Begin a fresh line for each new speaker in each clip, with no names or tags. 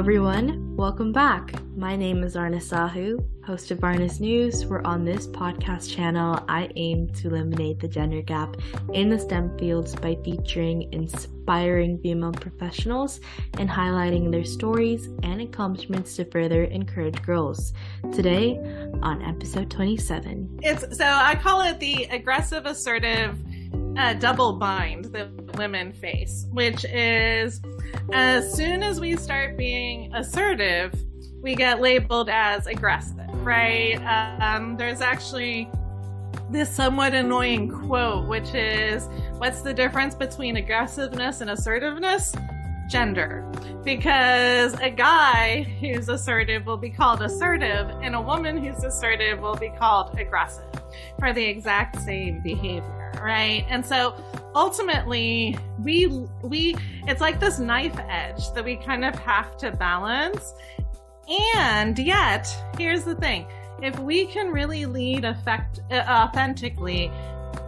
everyone, welcome back. My name is Arna Sahu, host of Arna's News, where on this podcast channel, I aim to eliminate the gender gap in the STEM fields by featuring inspiring female professionals and highlighting their stories and accomplishments to further encourage girls. Today, on episode 27.
So I call it the aggressive, assertive double bind that women face, which is as soon as we start being assertive, we get labeled as aggressive, right? There's actually this somewhat annoying quote, which is, what's the difference between aggressiveness and assertiveness? Gender. Because a guy who's assertive will be called assertive, and a woman who's assertive will be called aggressive for the exact same behavior, right? And so ultimately, we it's like this knife edge that we kind of have to balance. And yet, here's the thing. If we can really lead authentically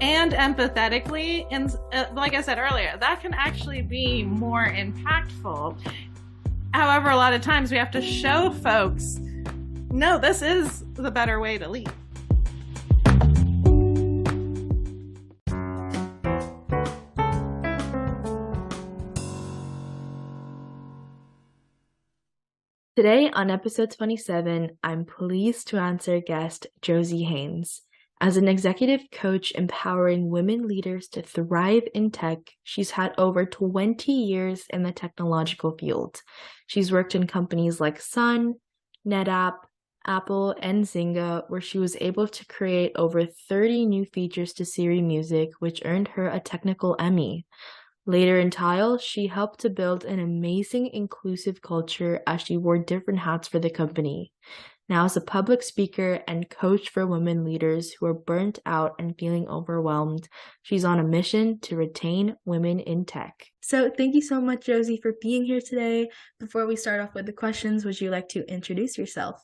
and empathetically, and like I said earlier, that can actually be more impactful. However, a lot of times we have to show folks, no, this is the better way to lead.
Today on episode 27, I'm pleased to answer guest Jossie Haines. As an executive coach empowering women leaders to thrive in tech, she's had over 20 years in the technological field. She's worked in companies like Sun, NetApp, Apple, and Zynga, where she was able to create over 30 new features to Siri Music, which earned her a technical Emmy. Later in Tile, she helped to build an amazing inclusive culture as she wore different hats for the company. Now as a public speaker and coach for women leaders who are burnt out and feeling overwhelmed, she's on a mission to retain women in tech. So thank you so much, Jossie, for being here today. Before we start off with the questions, would you like to introduce yourself?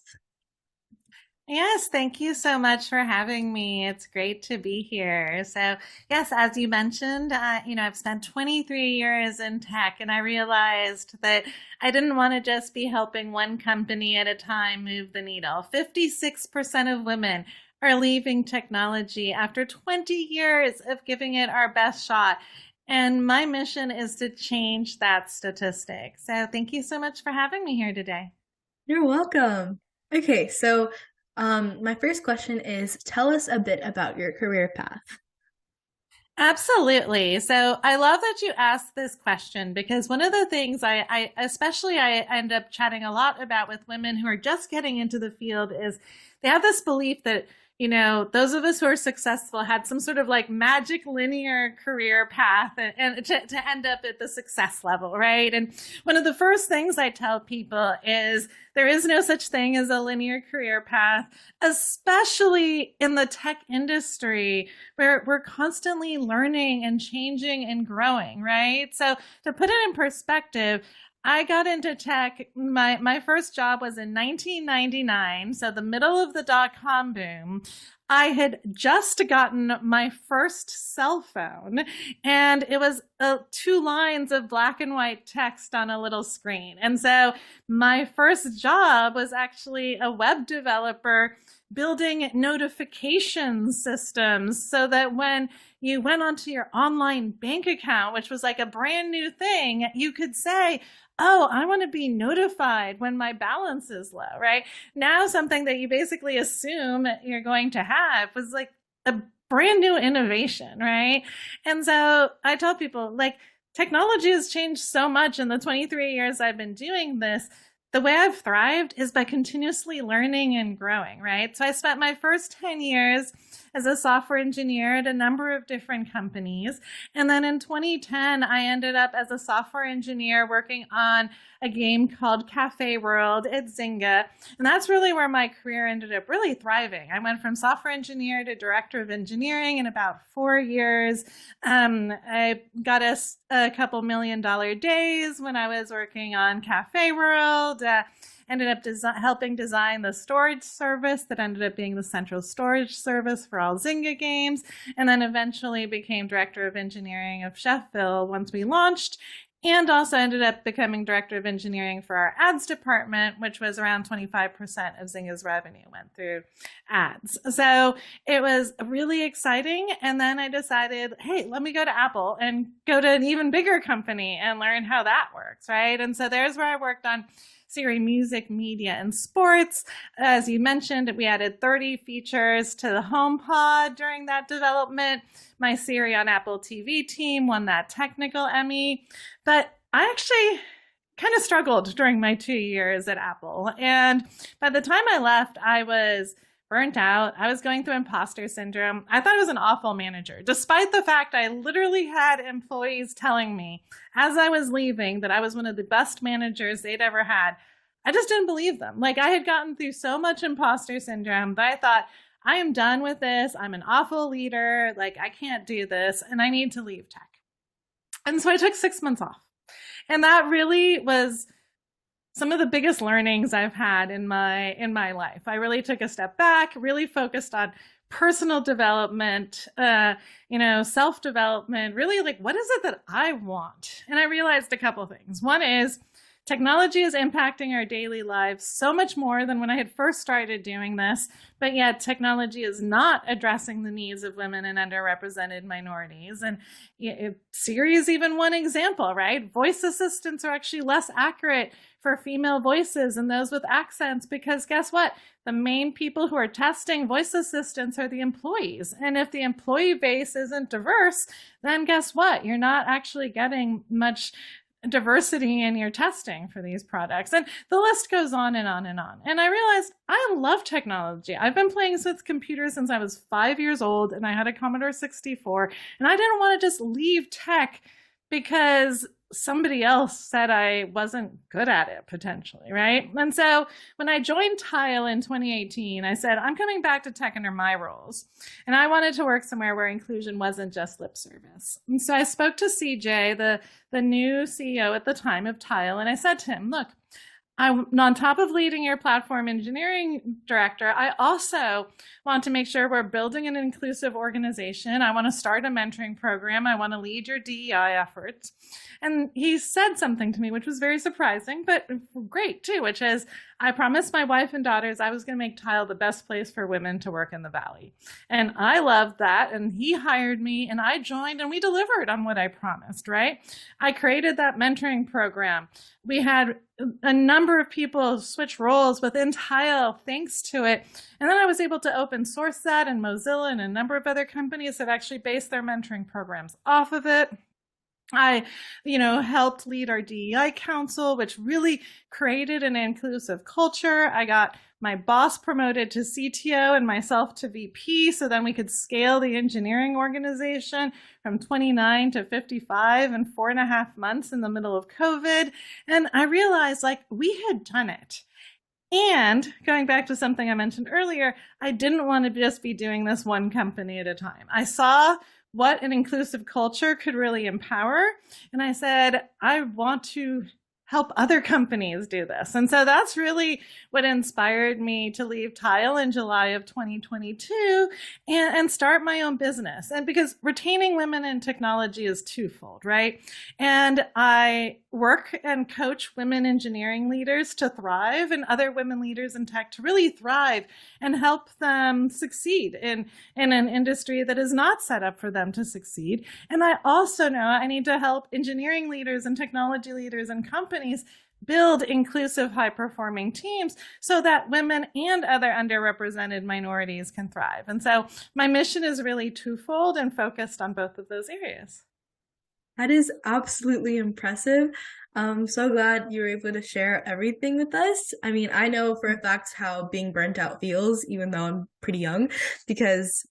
Yes, thank you so much for having me. It's great to be here. So yes, as you mentioned, I've spent 23 years in tech, and I realized that I didn't want to just be helping one company at a time move the needle. 56% of women are leaving technology after 20 years of giving it our best shot. And my mission is to change that statistic. So thank you so much for having me here today.
You're welcome. Okay, so my first question is, tell us a bit about your career path.
Absolutely. So I love that you asked this question, because one of the things I end up chatting a lot about with women who are just getting into the field is they have this belief that, those of us who are successful had some sort of like magic linear career path and to end up at the success level, right? And one of the first things I tell people is there is no such thing as a linear career path, especially in the tech industry where we're constantly learning and changing and growing, right? So to put it in perspective, I got into tech. My first job was in 1999, so the middle of the dot-com boom. I had just gotten my first cell phone, and it was 2 lines of black and white text on a little screen. And so my first job was actually a web developer building notification systems so that when you went onto your online bank account, which was like a brand new thing, you could say, oh, I want to be notified when my balance is low, right? Now, something that you basically assume you're going to have was like a brand new innovation, right? And so I tell people, like, technology has changed so much in the 23 years I've been doing this. The way I've thrived is by continuously learning and growing, right? So I spent my first 10 years as a software engineer at a number of different companies. And then in 2010, I ended up as a software engineer working on a game called Cafe World at Zynga. And that's really where my career ended up really thriving. I went from software engineer to director of engineering in about 4 years. I got a couple $1 million days when I was working on Cafe World. Ended up helping design the storage service that ended up being the central storage service for all Zynga games, and then eventually became director of engineering of Chefville once we launched. and also ended up becoming director of engineering for our ads department, which was around 25% of Zynga's revenue went through ads. So it was really exciting. And then I decided, hey, let me go to Apple and go to an even bigger company and learn how that works, right? And so there's where I worked on Siri music, media, and sports. As you mentioned, we added 30 features to the HomePod during that development. My Siri on Apple TV team won that technical Emmy. But I actually kind of struggled during my 2 years at Apple. And by the time I left, I was burnt out. I was going through imposter syndrome. I thought I was an awful manager, despite the fact I literally had employees telling me as I was leaving that I was one of the best managers they'd ever had. I just didn't believe them. Like, I had gotten through so much imposter syndrome that I thought, I am done with this. I'm an awful leader. Like, I can't do this and I need to leave tech. And so I took 6 months off. And that really was some of the biggest learnings I've had in my life. I really took a step back, really focused on personal development, self-development, really like, what is it that I want? And I realized a couple of things. One is technology is impacting our daily lives so much more than when I had first started doing this, but yet technology is not addressing the needs of women and underrepresented minorities. And Siri is even one example, right? Voice assistants are actually less accurate for female voices and those with accents because guess what? The main people who are testing voice assistants are the employees. And if the employee base isn't diverse, then guess what? You're not actually getting much diversity in your testing for these products. And the list goes on and on and on. And I realized I love technology. I've been playing with computers since I was 5 years old and I had a Commodore 64. And I didn't want to just leave tech because somebody else said I wasn't good at it potentially, right? And so when I joined Tile in 2018, I said, I'm coming back to tech under my roles. And I wanted to work somewhere where inclusion wasn't just lip service. And so I spoke to CJ, the new CEO at the time of Tile, and I said to him, look, on top of leading your platform engineering director, I also want to make sure we're building an inclusive organization. I want to start a mentoring program. I want to lead your DEI efforts. And he said something to me, which was very surprising, but great too, which is, I promised my wife and daughters I was going to make Tile the best place for women to work in the Valley. And I loved that. And he hired me and I joined and we delivered on what I promised, right? I created that mentoring program. We had a number of people switch roles within Tile thanks to it. And then I was able to open source that, and Mozilla and a number of other companies have actually based their mentoring programs off of it. I, helped lead our DEI council, which really created an inclusive culture. I got my boss promoted to CTO and myself to VP, so then we could scale the engineering organization from 29 to 55 in 4.5 months in the middle of COVID. And I realized we had done it. And going back to something I mentioned earlier, I didn't want to just be doing this one company at a time. I saw what an inclusive culture could really empower. And I said, I want to help other companies do this. And so that's really what inspired me to leave Tile in July of 2022 and start my own business. And because retaining women in technology is twofold, right? And I work and coach women engineering leaders to thrive and other women leaders in tech to really thrive and help them succeed in an industry that is not set up for them to succeed. And I also know I need to help engineering leaders and technology leaders and companies build inclusive, high-performing teams so that women and other underrepresented minorities can thrive. And so my mission is really twofold and focused on both of those areas.
That is absolutely impressive. I'm so glad you were able to share everything with us. I mean, I know for a fact how being burnt out feels, even though I'm pretty young, because,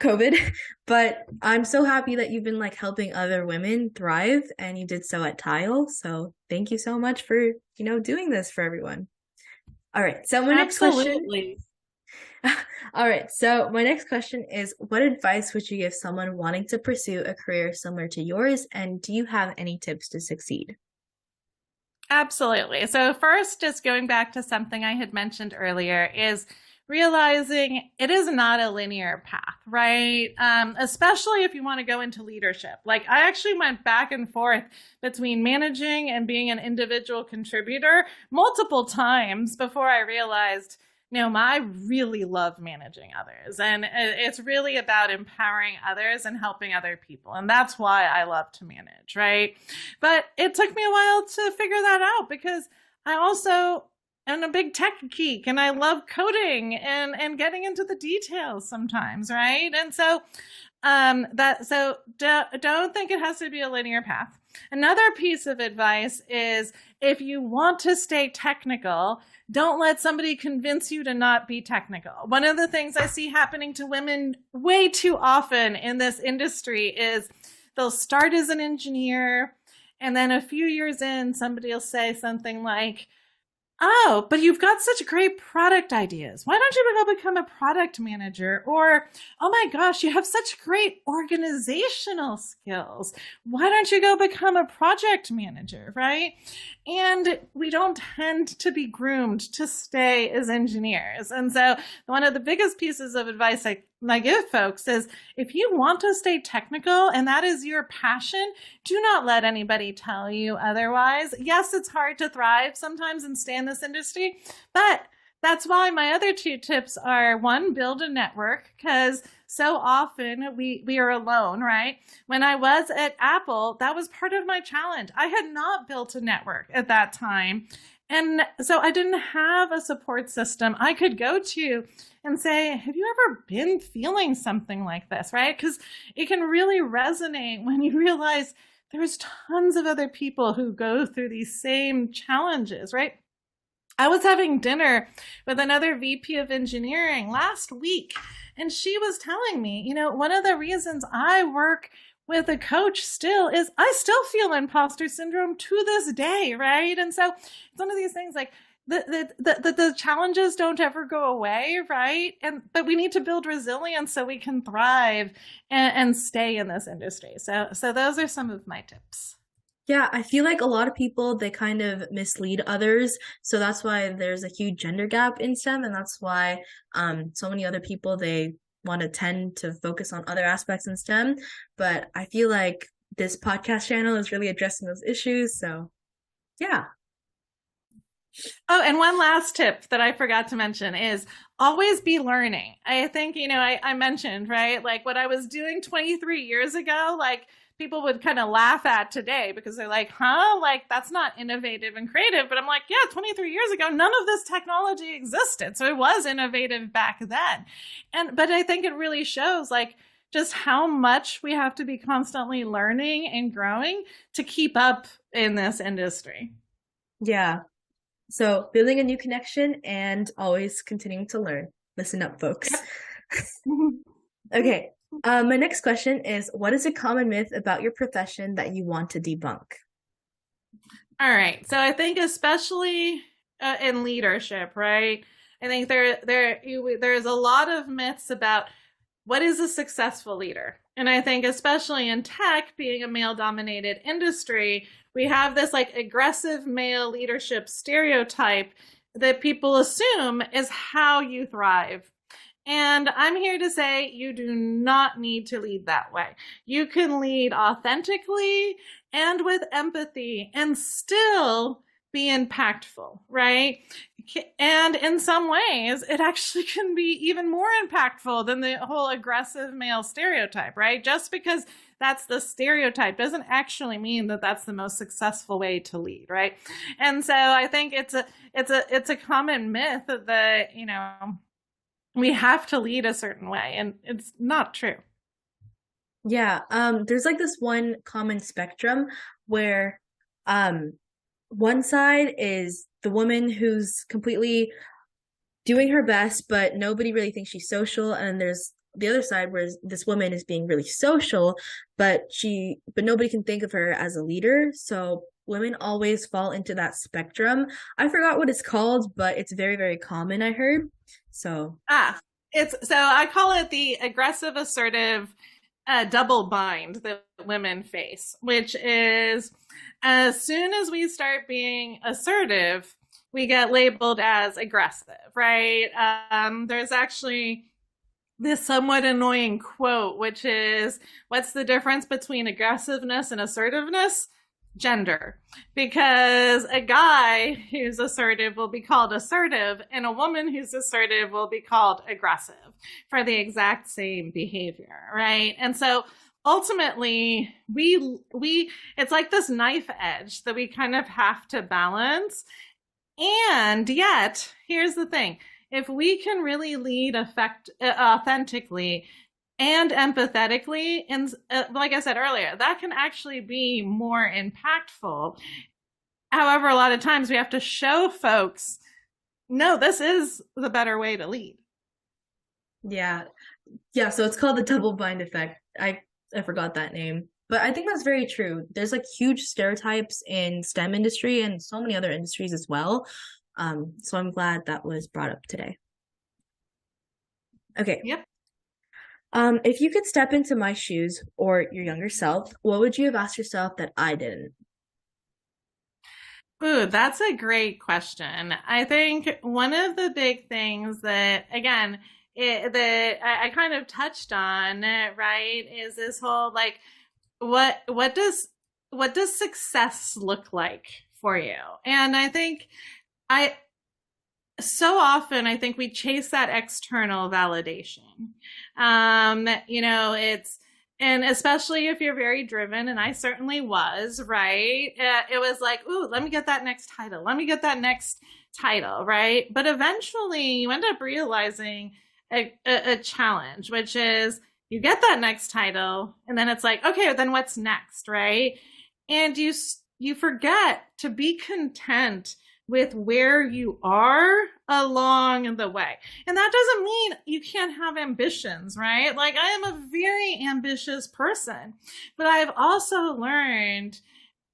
COVID, but I'm so happy that you've been helping other women thrive and you did so at Tile. So thank you so much for, doing this for everyone. All right. So my next question. All right. So my next question is, what advice would you give someone wanting to pursue a career similar to yours? And do you have any tips to succeed?
Absolutely. So first, just going back to something I had mentioned earlier is realizing it is not a linear path, right? Especially if you want to go into leadership. Like I actually went back and forth between managing and being an individual contributor multiple times before I realized, I really love managing others. And it's really about empowering others and helping other people. And that's why I love to manage, right? But it took me a while to figure that out because I also am a big tech geek and I love coding and getting into the details sometimes, right? And so don't think it has to be a linear path. Another piece of advice is if you want to stay technical, don't let somebody convince you to not be technical. One of the things I see happening to women way too often in this industry is they'll start as an engineer, and then a few years in, somebody will say something like, oh, but you've got such great product ideas. Why don't you go become a product manager? Or, oh my gosh, you have such great organizational skills. Why don't you go become a project manager, right? And we don't tend to be groomed to stay as engineers. And so one of the biggest pieces of advice I give folks is if you want to stay technical and that is your passion, do not let anybody tell you otherwise. Yes, it's hard to thrive sometimes and stay in this industry, but that's why my other two tips are one, build a network, because so often we are alone, right? When I was at Apple, that was part of my challenge. I had not built a network at that time. And so I didn't have a support system I could go to and say, have you ever been feeling something like this, right? Because it can really resonate when you realize there's tons of other people who go through these same challenges, right? I was having dinner with another VP of engineering last week, and she was telling me, one of the reasons I work with a coach still is I still feel imposter syndrome to this day, right? And so it's one of these things like the challenges don't ever go away, right? But we need to build resilience so we can thrive and stay in this industry. So those are some of my tips.
Yeah, I feel like a lot of people, they kind of mislead others. So that's why there's a huge gender gap in STEM. And that's why so many other people, they want to tend to focus on other aspects in STEM. But I feel like this podcast channel is really addressing those issues. So yeah.
Oh, and one last tip that I forgot to mention is always be learning. I think, I mentioned, right? Like what I was doing 23 years ago, like people would kind of laugh at today because they're like, like that's not innovative and creative. But I'm like, yeah, 23 years ago, none of this technology existed. So it was innovative back then. But I think it really shows like just how much we have to be constantly learning and growing to keep up in this industry.
Yeah. So building a new connection and always continuing to learn. Listen up, folks. Yep. Okay. My next question is, what is a common myth about your profession that you want to debunk?
All right. So I think especially in leadership, right? I think there's a lot of myths about what is a successful leader. And I think especially in tech, being a male-dominated industry, we have this like aggressive male leadership stereotype that people assume is how you thrive. And I'm here to say you do not need to lead that way. You can lead authentically and with empathy and still be impactful, right? And in some ways, it actually can be even more impactful than the whole aggressive male stereotype, right? Just because that's the stereotype doesn't actually mean that that's the most successful way to lead, right? And so I think it's a common myth that, we have to lead a certain way, and it's not true.
Yeah, there's like this one common spectrum where one side is the woman who's completely doing her best, but nobody really thinks she's social, and there's the other side where this woman is being really social, but nobody can think of her as a leader. So women always fall into that spectrum. I forgot what it's called, but it's very, very common, I heard. So
I call it the aggressive assertive double bind that women face, which is as soon as we start being assertive, we get labeled as aggressive, right? There's actually this somewhat annoying quote, which is, what's the difference between aggressiveness and assertiveness? Gender. Because a guy who's assertive will be called assertive, and a woman who's assertive will be called aggressive for the exact same behavior, right? And so ultimately we it's like this knife edge that we kind of have to balance. And yet, here's the thing: if we can really lead authentically and empathetically, and like I said earlier, that can actually be more impactful. However, a lot of times we have to show folks, no, this is the better way to lead.
Yeah. Yeah, so it's called the double bind effect. I forgot that name. But I think that's very true. There's like huge stereotypes in STEM industry and so many other industries as well. So I'm glad that was brought up today. Okay.
Yep.
If you could step into my shoes or your younger self, what would you have asked yourself that I didn't?
Ooh, that's a great question. I think one of the big things that, again, that I kind of touched on, right, is this whole like, what does success look like for you? And I think I so often I think we chase that external validation. It's, and especially if you're very driven, and I certainly was, right? It was like, ooh, let me get that next title. Let me get that next title, right? But eventually you end up realizing a challenge, which is you get that next title, and then it's like, okay, then what's next, right? And you forget to be content with where you are along the way. And that doesn't mean you can't have ambitions, right? Like, I am a very ambitious person, but I've also learned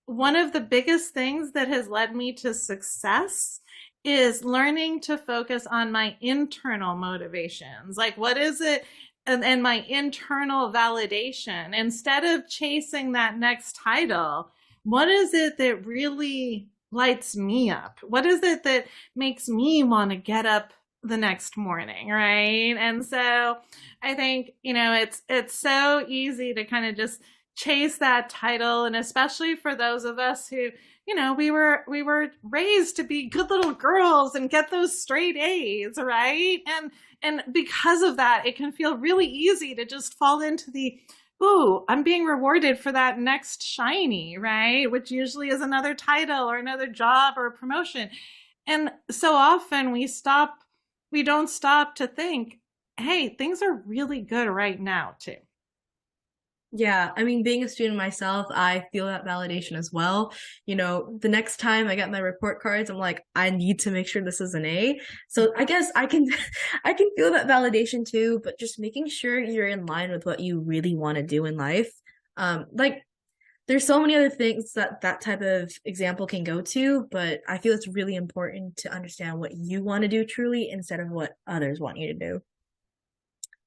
one of the biggest things that has led me to success is learning to focus on my internal motivations. Like, what is it? And my internal validation, instead of chasing that next title, what is it that really lights me up? What is it that makes me want to get up the next morning, right? And so I think, it's so easy to kind of just chase that title, and especially for those of us who, we were raised to be good little girls and get those straight A's, right? And because of that, it can feel really easy to just fall into the, ooh, I'm being rewarded for that next shiny, right? Which usually is another title or another job or a promotion. And so often we don't stop to think, hey, things are really good right now, too.
Yeah, I mean, being a student myself, I feel that validation as well. The next time I get my report cards, I'm like, I need to make sure this is an A. So I guess I can I can feel that validation too, but just making sure you're in line with what you really want to do in life. Like there's so many other things that that type of example can go to, but I feel it's really important to understand what you want to do truly instead of what others want you to do.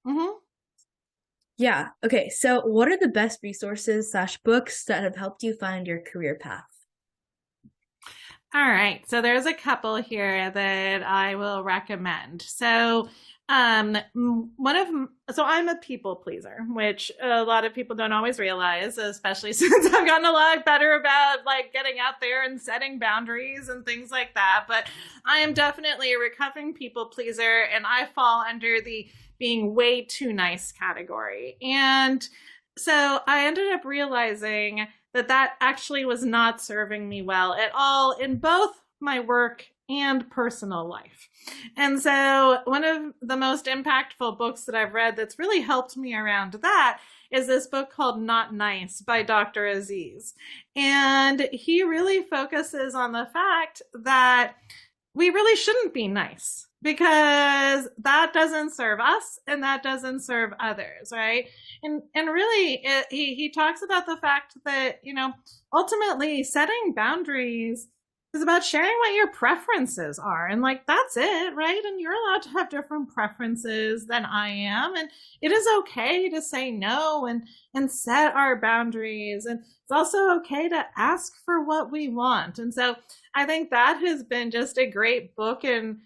Mm-hmm.
Yeah. Okay. So, what are the best resources slash books that have helped you find your career path?
All right. So there's a couple here that I will recommend. So one of so I'm a people pleaser, which a lot of people don't always realize, especially since I've gotten a lot better about like getting out there and setting boundaries and things like that. But I am definitely a recovering people pleaser, and I fall under the being way too nice category. And so I ended up realizing that actually was not serving me well at all in both my work and personal life. And so one of the most impactful books that I've read that's really helped me around that is this book called Not Nice by Dr. Aziz. And he really focuses on the fact that we really shouldn't be nice, because that doesn't serve us and that doesn't serve others, right? And really he talks about the fact that ultimately setting boundaries is about sharing what your preferences are. And like, that's it, right? And you're allowed to have different preferences than I am. And it is okay to say no and set our boundaries. And it's also okay to ask for what we want. And so I think that has been just a great book in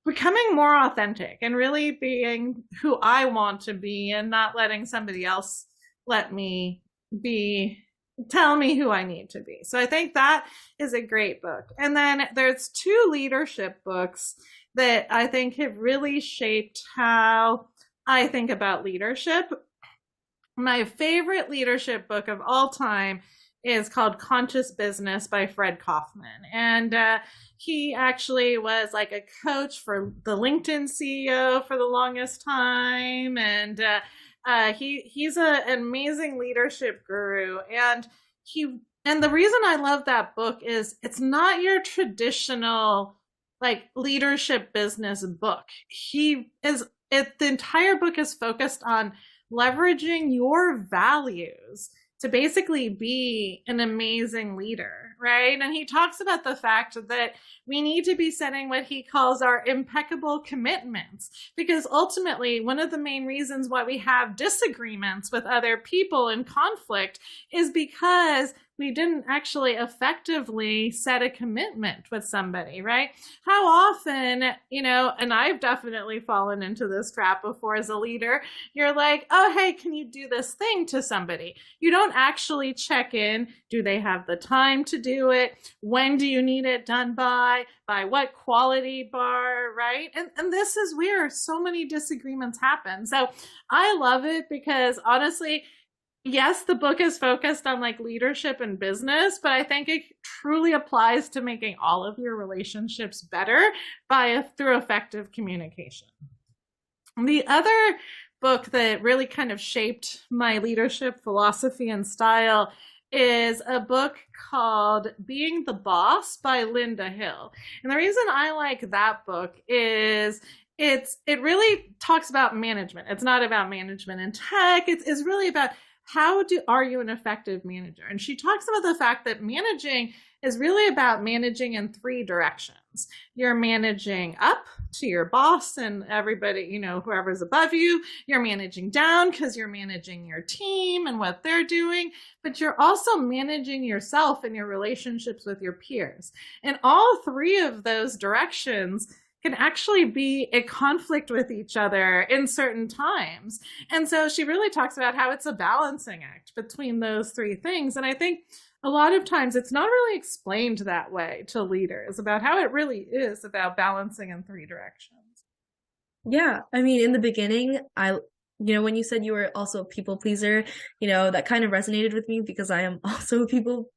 becoming more authentic and really being who I want to be and not letting somebody else let me be, tell me who I need to be. So I think that is a great book. And then there's two leadership books that I think have really shaped how I think about leadership. My favorite leadership book of all time is called Conscious Business by Fred Kaufman. And he actually was like a coach for the LinkedIn CEO for the longest time. And he's an amazing leadership guru. And the reason I love that book is it's not your traditional like leadership business book. The entire book is focused on leveraging your values to basically be an amazing leader, right? And he talks about the fact that we need to be setting what he calls our impeccable commitments, because ultimately, one of the main reasons why we have disagreements with other people in conflict is because we didn't actually effectively set a commitment with somebody, right? How often, and I've definitely fallen into this trap before as a leader, you're like, oh, hey, can you do this thing to somebody? You don't actually check in. Do they have the time to do it? When do you need it done by? By what quality bar, right? And this is where so many disagreements happen. So I love it because honestly, yes, the book is focused on like leadership and business, but I think it truly applies to making all of your relationships better through effective communication. The other book that really kind of shaped my leadership philosophy and style is a book called Being the Boss by Linda Hill. And the reason I like that book is it really talks about management. It's not about management in tech. It's really about are you an effective manager? And she talks about the fact that managing is really about managing in three directions. You're managing up to your boss and everybody, whoever's above you. You're managing down because you're managing your team and what they're doing, but you're also managing yourself and your relationships with your peers. And all three of those directions can actually be a conflict with each other in certain times. And so she really talks about how it's a balancing act between those three things. And I think a lot of times it's not really explained that way to leaders about how it really is about balancing in three directions.
Yeah, I mean, in the beginning, when you said you were also a people pleaser, that kind of resonated with me because I am also a people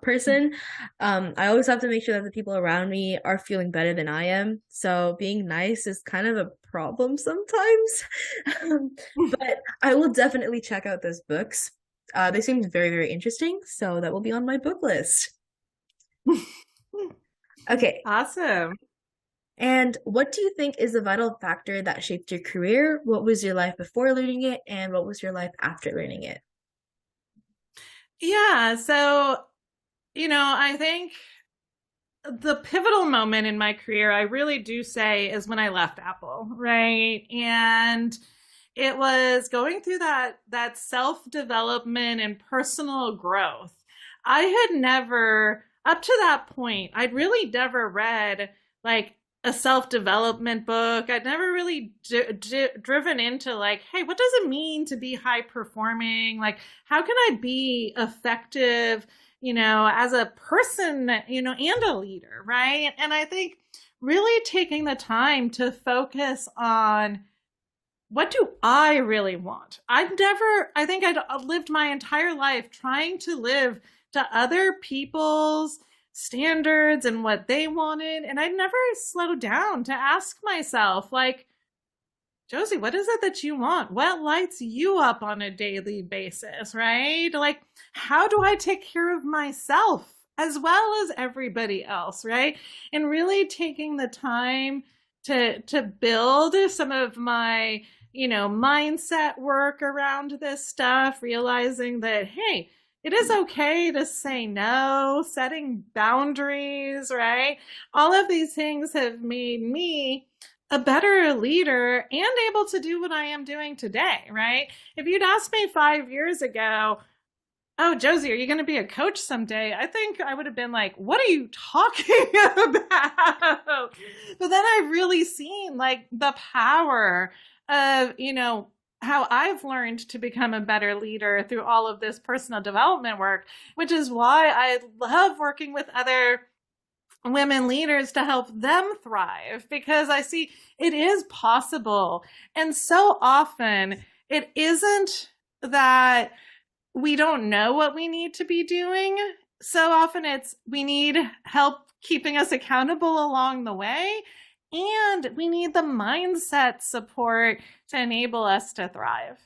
person. I always have to make sure that the people around me are feeling better than I am. So being nice is kind of a problem sometimes. But I will definitely check out those books. They seemed very, very interesting. So that will be on my book list. Okay.
Awesome.
And what do you think is the vital factor that shaped your career? What was your life before learning it? And what was your life after learning it?
Yeah. So, I think the pivotal moment in my career, I really do say, is when I left Apple, right? And it was going through that self-development and personal growth. I had never, up to that point, I'd really never read like a self-development book. I'd never really driven into like, hey, what does it mean to be high performing? Like, how can I be effective, as a person, and a leader, right? And I think really taking the time to focus on what do I really want? I think I'd lived my entire life trying to live to other people's standards and what they wanted. And I'd never slowed down to ask myself, like, Jossie, what is it that you want? What lights you up on a daily basis, right? Like, how do I take care of myself as well as everybody else, right? And really taking the time to build some of my, mindset work around this stuff, realizing that, hey, it is okay to say no, setting boundaries, right? All of these things have made me a better leader and able to do what I am doing today, right? If you'd asked me 5 years ago, oh, Josie, are you going to be a coach someday? I think I would have been like, what are you talking about? But then I've really seen like the power of, how I've learned to become a better leader through all of this personal development work, which is why I love working with other women leaders to help them thrive, because I see it is possible. And so often it isn't that we don't know what we need to be doing. So often it's we need help keeping us accountable along the way. And we need the mindset support to enable us to thrive.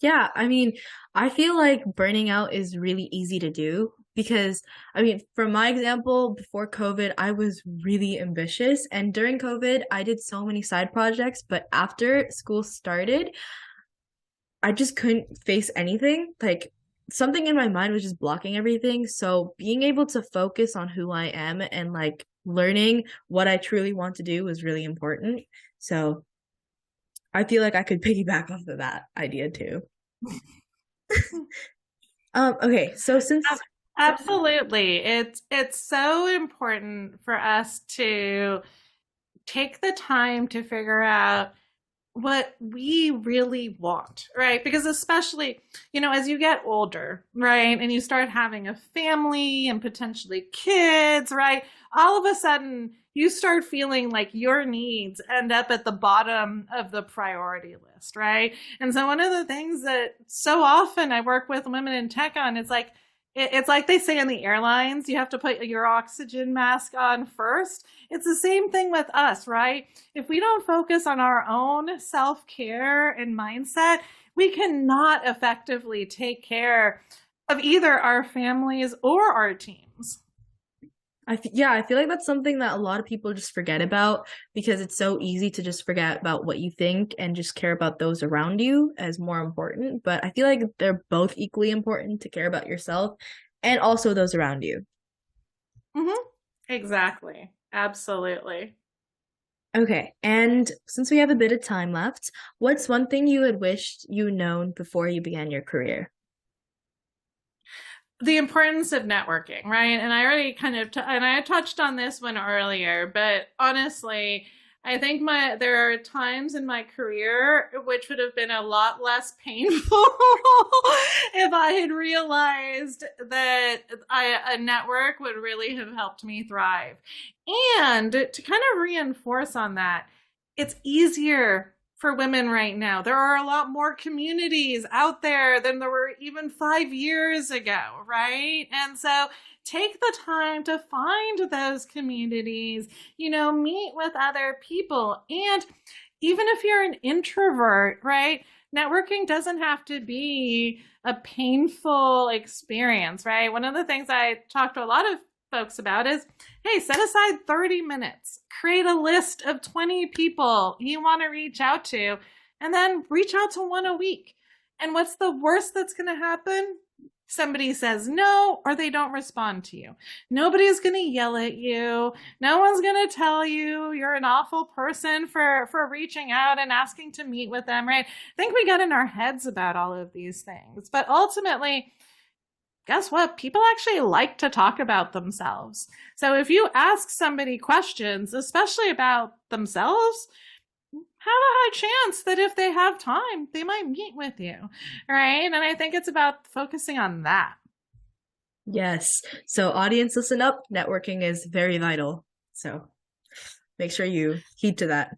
Yeah, I mean, I feel like burning out is really easy to do because, I mean, for my example, before COVID, I was really ambitious. And during COVID, I did so many side projects. But after school started, I just couldn't face anything. Like something in my mind was just blocking everything. So being able to focus on who I am and like learning what I truly want to do was really important. So I feel like I could piggyback off of that idea too. Okay, so since
Absolutely. It's so important for us to take the time to figure out what we really want, right? Because especially, as you get older, right, and you start having a family and potentially kids, right? All of a sudden, you start feeling like your needs end up at the bottom of the priority list, right? And so one of the things that so often I work with women in tech on is like, it's like they say in the airlines, you have to put your oxygen mask on first. It's the same thing with us, right? If we don't focus on our own self-care and mindset, we cannot effectively take care of either our families or our teams.
I feel like that's something that a lot of people just forget about because it's so easy to just forget about what you think and just care about those around you as more important. But I feel like they're both equally important to care about yourself and also those around you.
Mm-hmm. Exactly. Absolutely.
Okay, and since we have a bit of time left, what's one thing you had wished you known before you began your career?
The importance of networking, right? And I already and I touched on this one earlier, but honestly, I think there are times in my career which would have been a lot less painful if I had realized that a network would really have helped me thrive. And to kind of reinforce on that, it's easier for women right now. There are a lot more communities out there than there were even 5 years ago, right? And so take the time to find those communities, meet with other people. And even if you're an introvert, right? Networking doesn't have to be a painful experience, right? One of the things I talk to a lot of folks about is, hey, set aside 30 minutes, create a list of 20 people you want to reach out to, and then reach out to one a week. And what's the worst that's going to happen? Somebody says no, or they don't respond to you. Nobody's going to yell at you. No one's going to tell you you're an awful person for reaching out and asking to meet with them, right? I think we get in our heads about all of these things. But ultimately, guess what? People actually like to talk about themselves. So if you ask somebody questions, especially about themselves, have a high chance that if they have time, they might meet with you, right? And I think it's about focusing on that.
Yes. So audience, listen up. Networking is very vital. So make sure you heed to that.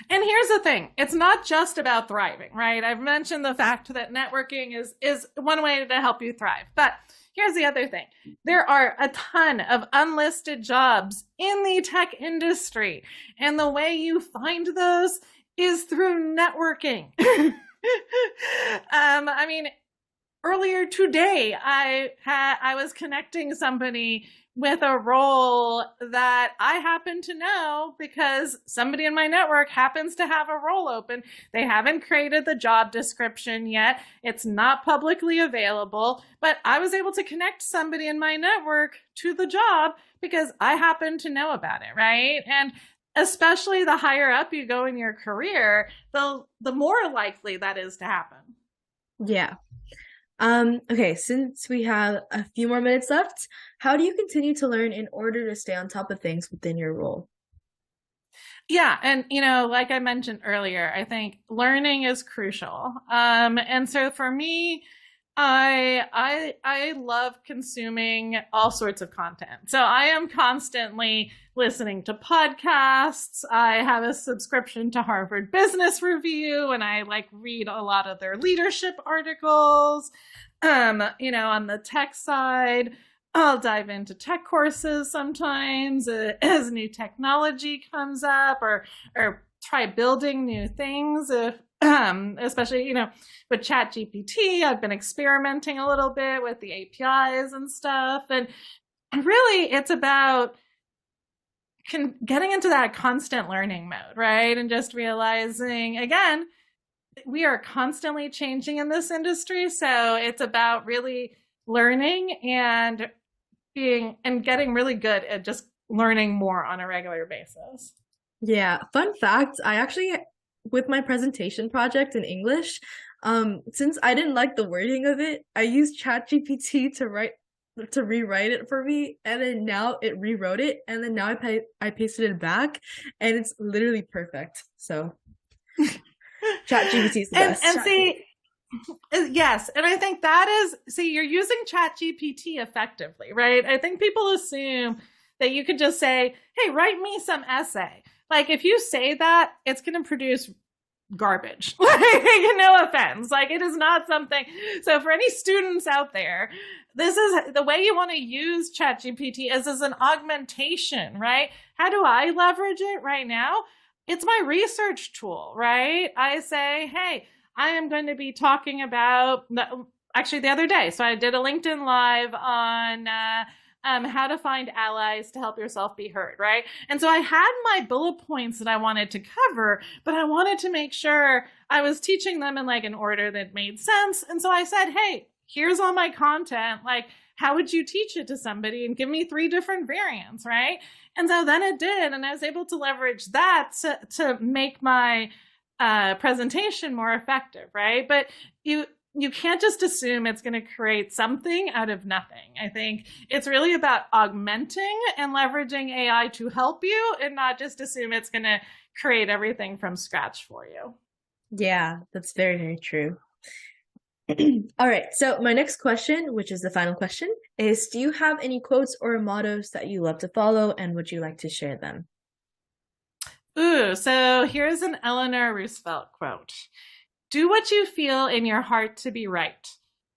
And here's the thing. It's not just about thriving, right? I've mentioned the fact that networking is one way to help you thrive. But here's the other thing. There are a ton of unlisted jobs in the tech industry. And the way you find those is through networking. I mean, earlier today, I was connecting somebody with a role that I happen to know because somebody in my network happens to have a role open. They haven't created the job description yet. It's not publicly available, but I was able to connect somebody in my network to the job because I happen to know about it, right? And especially the higher up you go in your career, the more likely that is to happen.
Yeah. Okay, since we have a few more minutes left, how do you continue to learn in order to stay on top of things within your role?
Yeah, and like I mentioned earlier, I think learning is crucial. And so for me, I love consuming all sorts of content. So I am constantly listening to podcasts. I have a subscription to Harvard Business Review, and I like read a lot of their leadership articles. On the tech side, I'll dive into tech courses sometimes as new technology comes up, or try building new things. If especially with Chat GPT, I've been experimenting a little bit with the APIs and stuff, and really, it's about getting into that constant learning mode, right? And just realizing again, we are constantly changing in this industry, so it's about really learning and getting really good at just learning more on a regular basis.
Yeah, fun fact, I actually, with my presentation project in English, since I didn't like the wording of it, I used ChatGPT to rewrite it for me, and then now it rewrote it, and then now I pasted it back, and it's literally perfect. So ChatGPT is the best.
And see, yes, and I think that is, you're using ChatGPT effectively, right? I think people assume that you could just say, hey, write me some essay. Like if you say that, it's going to produce garbage. No offense. Like it is not something. So for any students out there, this is the way you want to use ChatGPT is as an augmentation, right? How do I leverage it right now? It's my research tool, right? I say, hey, I am going to be talking about actually the other day. So I did a LinkedIn Live on how to find allies to help yourself be heard, right? And so I had my bullet points that I wanted to cover, but I wanted to make sure I was teaching them in like an order that made sense. And so I said, hey, here's all my content. Like, how would you teach it to somebody? And give me 3 different variants, right? And so then it did. And I was able to leverage that to make my presentation more effective, right? But you can't just assume it's going to create something out of nothing. I think it's really about augmenting and leveraging AI to help you and not just assume it's going to create everything from scratch for you.
Yeah, that's very, very true. All right, so my next question, which is the final question, is do you have any quotes or mottos that you love to follow, and would you like to share them?
Ooh, so here's an Eleanor Roosevelt quote. Do what you feel in your heart to be right,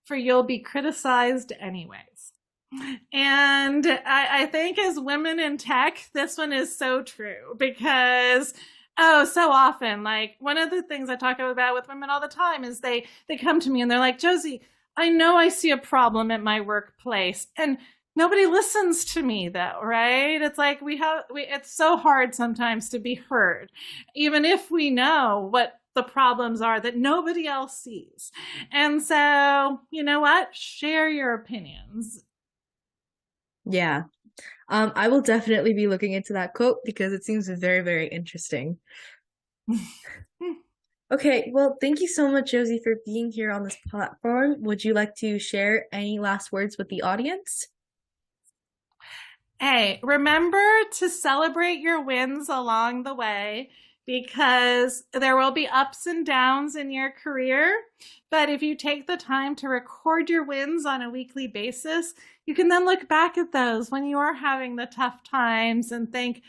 for you'll be criticized anyways. And I think as women in tech, this one is so true because so often, like one of the things I talk about with women all the time is they come to me and they're like, Jossie, I know I see a problem at my workplace and nobody listens to me though, right? It's like it's so hard sometimes to be heard, even if we know what the problems are that nobody else sees. And so, you know what? Share your opinions.
Yeah. I will definitely be looking into that quote because it seems very, very interesting. Okay, well, thank you so much, Jossie, for being here on this platform. Would you like to share any last words with the audience?
Hey, remember to celebrate your wins along the way because there will be ups and downs in your career. But if you take the time to record your wins on a weekly basis, you can then look back at those when you are having the tough times and think,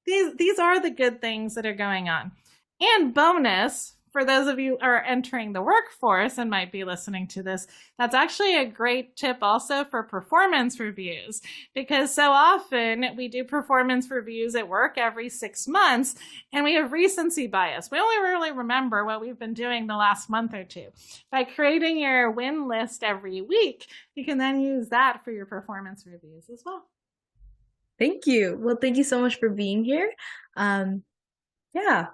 these are the good things that are going on. And bonus for those of you who are entering the workforce and might be listening to this, that's actually a great tip also for performance reviews, because so often we do performance reviews at work every 6 months and we have recency bias. We only really remember what we've been doing the last month or two. By creating your win list every week, you can then use that for your performance reviews as well.
Thank you. Well, thank you so much for being here. Yeah.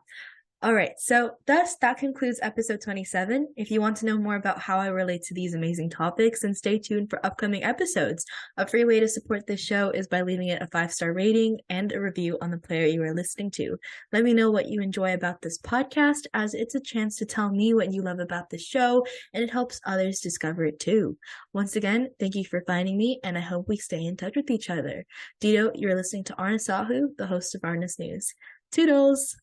All right, so that concludes episode 27. If you want to know more about how I relate to these amazing topics, then stay tuned for upcoming episodes. A free way to support this show is by leaving it a 5-star rating and a review on the player you are listening to. Let me know what you enjoy about this podcast, as it's a chance to tell me what you love about the show, and it helps others discover it too. Once again, thank you for finding me, and I hope we stay in touch with each other. Dito, you're listening to Arna Sahu, the host of Arna's News. Toodles!